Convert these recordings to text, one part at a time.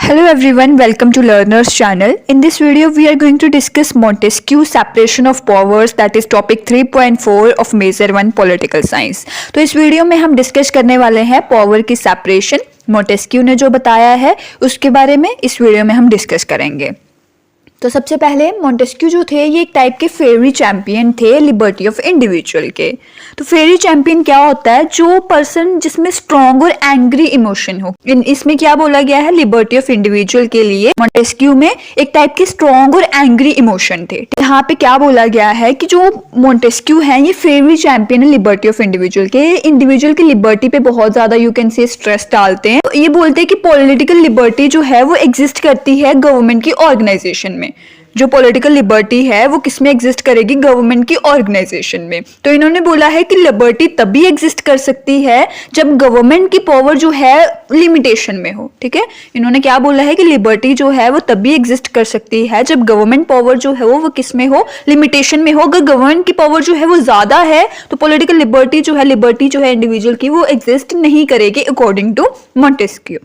Hello everyone, welcome to Learners channel. In this video we are going to discuss Montesquieu separation of powers, that is topic 3.4 of Major 1 Political Science. तो इस video में हम discuss करने वाले हैं power की separation. Montesquieu ने जो बताया है उसके बारे में इस वीडियो में हम डिस्कस करेंगे। तो सबसे पहले मोंटेस्क्यू जो थे ये एक टाइप के फेरी चैंपियन थे लिबर्टी ऑफ इंडिविजुअल के। तो फेरी चैंपियन क्या होता है? जो पर्सन जिसमें स्ट्रॉन्ग और एंग्री इमोशन हो। इसमें क्या बोला गया है? लिबर्टी ऑफ इंडिविजुअल के लिए मोंटेस्क्यू में एक टाइप की स्ट्रॉन्ग और एंग्री इमोशन थे। यहाँ पे क्या बोला गया है कि जो मोंटेस्क्यू है ये फेरी चैंपियन है लिबर्टी ऑफ इंडिविजुअल के। इंडिविजुअल की लिबर्टी पे बहुत ज्यादा यू कैन से स्ट्रेस डालते हैं। तो ये बोलते हैं कि पॉलिटिकल लिबर्टी जो है वो एग्जिस्ट करती है गवर्नमेंट की ऑर्गेनाइजेशन में। जो पॉलिटिकल लिबर्टी है वो किसमें एग्जिस्ट करेगी? गवर्नमेंट की ऑर्गेनाइजेशन में। तो इन्होंने बोला है कि लिबर्टी तभी एग्जिस्ट कर सकती है जब गवर्नमेंट की पावर जो है लिमिटेशन में हो। ठीक है, इन्होंने क्या बोला है कि लिबर्टी जो है वो तभी एग्जिस्ट कर सकती है जब गवर्नमेंट पावर जो है वो किस में हो? लिमिटेशन में हो। अगर गवर्नमेंट की पावर जो है वो ज्यादा है तो पॉलिटिकल लिबर्टी जो है इंडिविजुअल की वो एग्जिस्ट नहीं करेगी अकॉर्डिंग टू मोंटेस्क्यू।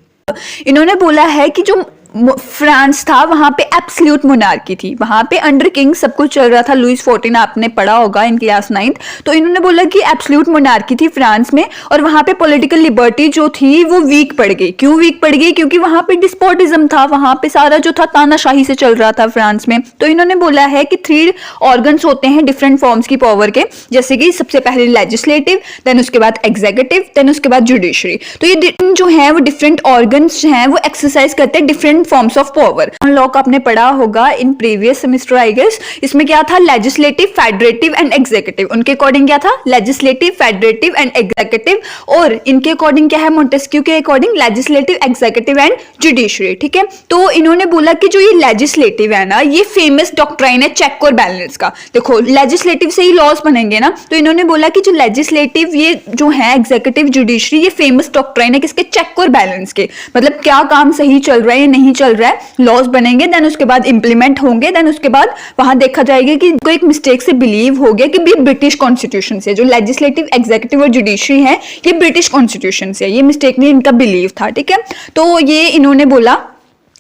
इन्होंने बोला है कि जो फ्रांस था वहां पे एब्सोल्यूट मोनार्की थी, वहां पे अंडर किंग सब कुछ चल रहा था। लुइस 14 आपने पढ़ा होगा इन क्लास 9th। तो इन्होंने बोला कि एब्सोल्यूट मोनार्की थी फ्रांस में और वहां पे पॉलिटिकल लिबर्टी जो थी वो वीक पड़ गई। क्यों वीक पड़ गई? क्योंकि वहां पे डिस्पोटिज्म था, वहां पे सारा जो था तानाशाही से चल रहा था फ्रांस में। तो इन्होंने बोला है कि 3 ऑर्गन्स होते हैं डिफरेंट फॉर्म्स की पावर के, जैसे कि सबसे पहले लेजिस्लेटिव, देन उसके बाद एग्जीक्यूटिव, देन उसके बाद जुडिशरी। तो ये जो है वो डिफरेंट ऑर्गन्स हैं वो एक्सरसाइज करते हैं different forms of power. Locke आपने पढ़ा होगा in previous semester I guess. इसमें क्या था? Legislative, federative and executive. उनके अकॉर्डिंग क्या था? Legislative, federative and executive. और इनके अकॉर्डिंग क्या है? मोंटेस्क्यू के according legislative, executive and judiciary. ठीक है, तो इन्होंने बोला कि जो ये लेजिस्लेटिव है ना, ये फेमस डॉक्ट्राइन है चेक और बैलेंस का। देखो लेजिस्लेटिव से ही लॉज बनेंगे ना, तो इन्होंने बोला कि जो लेजिस्लेटिव ये जो है एग्जीक्यूटिव, जुडिशरी, ये फेमस डॉक्ट्राइन है किसके? चेक और बैलेंस के। मतलब क्या काम सही चल रहा है या नहीं चल रहा है, लॉज बनेंगे, देन उसके बाद इंप्लीमेंट होंगे, देन उसके बाद वहां देखा जाएगा कि कोई एक मिस्टेक से बिलीव हो गया कि भी ब्रिटिश कॉन्स्टिट्यूशन से जो लेजिस्लेटिव, एग्जीक्यूटिव और जुडिशरी है ये ब्रिटिश कॉन्स्टिट्यूशन से, ये मिस्टेक नहीं इनका बिलीव था। ठीक है, तो ये इन्होंने बोला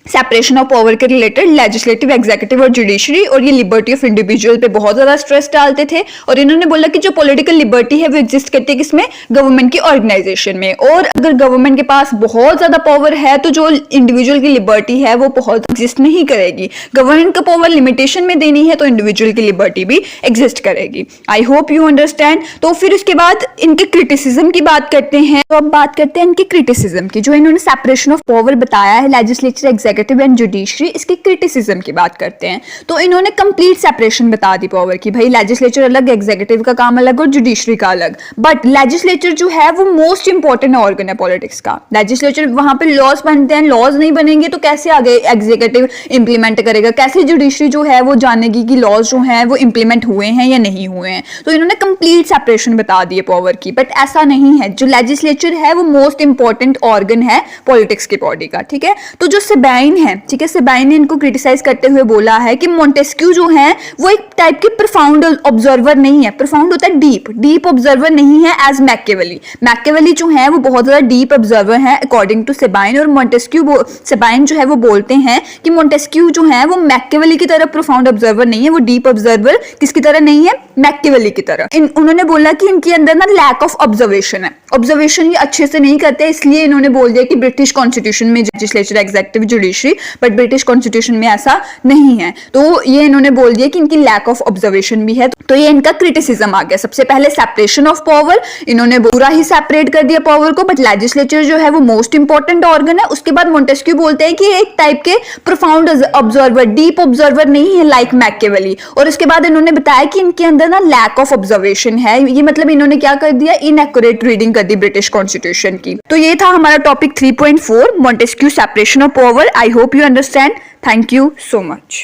सेपरेशन ऑफ पावर के रिलेटेड लेजिस्लेटिव, एग्जीक्यूटिव और जुडिशरी, और ये लिबर्टी ऑफ इंडिविजुअल पे बहुत ज्यादा स्ट्रेस डालते थे। और इन्होंने बोला कि जो पॉलिटिकल लिबर्टी है वो एग्जिस्ट करती है किसमें? गवर्नमेंट की ऑर्गेनाइजेशन में। और अगर गवर्नमेंट के पास बहुत ज्यादा पावर है तो जो इंडिविजुअल की लिबर्टी है वो बहुत एग्जिस्ट नहीं करेगी। गवर्नमेंट का पावर लिमिटेशन में देनी है तो इंडिविजुअल की लिबर्टी भी एग्जिस्ट करेगी। I hope you understand. तो फिर उसके बाद इनके क्रिटिसिज्म की बात करते हैं। तो अब बात करते हैं इनके क्रिटिसिज्म की। जो इन्होंने सेपरेशन ऑफ पावर बताया है लेजिस्लेचर, एग्जीक्यूटिव एंड जुडिशरी, इसके क्रिटिसिज्म की बात करते हैं। तो इन्होंने कंप्लीट सेपरेशन बता दी पावर की। भाई लेजिस्लेचर अलग, एग्जीक्यूटिव का काम अलग और जुडिशरी का अलग। बट लेजिस्लेचर जो है वो मोस्ट इंपॉर्टेंट ऑर्गन है पॉलिटिक्स का। लेजिस्लेचर वहां पे लॉज बनते हैं, लॉज नहीं बनेंगे तो कैसे आगे एग्जीक्यूटिव इंप्लीमेंट करेगा? कैसे जुडिशरी जो है वो जानेगी कि लॉज जो है वो इंप्लीमेंट हुए हैं या नहीं हुए हैं? तो इन्होंने कंप्लीट सेपरेशन बता दी है पावर की। बट ऐसा नहीं है, जो लेजिस्लेचर है वो मोस्ट इंपॉर्टेंट ऑर्गन है पॉलिटिक्स की बॉडी का। ठीक है, तो जो सेबाइन है, ठीक है, सेबाइन ने इनको क्रिटिसाइज करते हुए बोला है कि मोंटेस्क्यू जो है वो एक टाइप के प्रोफाउंड ऑब्जर्वर नहीं है। प्रोफाउंड होता है डीप ऑब्जर्वर नहीं है एज मैकियावेली। मैकियावेली जो है वो बहुत ज्यादा डीप ऑब्जर्वर है अकॉर्डिंग टू सेबाइन। और मोंटेस्क्यू, सेबाइन जो है वो बोलते हैं कि मोंटेस्क्यू जो है वो मैकियावेली की तरह प्रोफाउंड ऑब्जर्वर नहीं है, वो डीप ऑब्जर्वर किसकी तरह नहीं है? मैकियावेली की तरह। उन्होंने बोला कि इनके अंदर ना लैक ऑफ ऑब्जर्वेशन है, ऑब्जर्वेशन ये अच्छे से नहीं करते, इसलिए इन्होंने बोल दिया कि ब्रिटिश कॉन्स्टिट्यूशन में legislature, executive, judiciary, but British constitution में ऐसा नहीं है। तो ये इन्होंने बोल दिया कि इनकी लैक ऑफ ऑब्जर्वेशन भी है। तो ये इनका क्रिटिसिज्म आ गया। सबसे पहले सेपरेशन ऑफ पावर, इन्होंने पूरा ही सेपरेट कर दिया पावर को। बट लेजिस्लेचर जो है वो मोस्ट इंपॉर्टेंट ऑर्गन है। उसके बाद मोंटेस्क्यू बोलते हैं कि एक टाइप के प्रोफाउंड ऑब्जर्वर, डीप ऑब्जर्वर नहीं है लाइक मैकियावेली। और उसके बाद इन्होंने बताया कि इनके अंदर ना लैक ऑफ ऑब्जर्वेशन है। ये मतलब इन्होंने क्या कर दिया? इनएक्यूरेट रीडिंग कर दी ब्रिटिश कॉन्स्टिट्यूशन की। तो ये था हमारा topic 3.4 Montesquieu separation of power. I hope you understand. Thank you so much.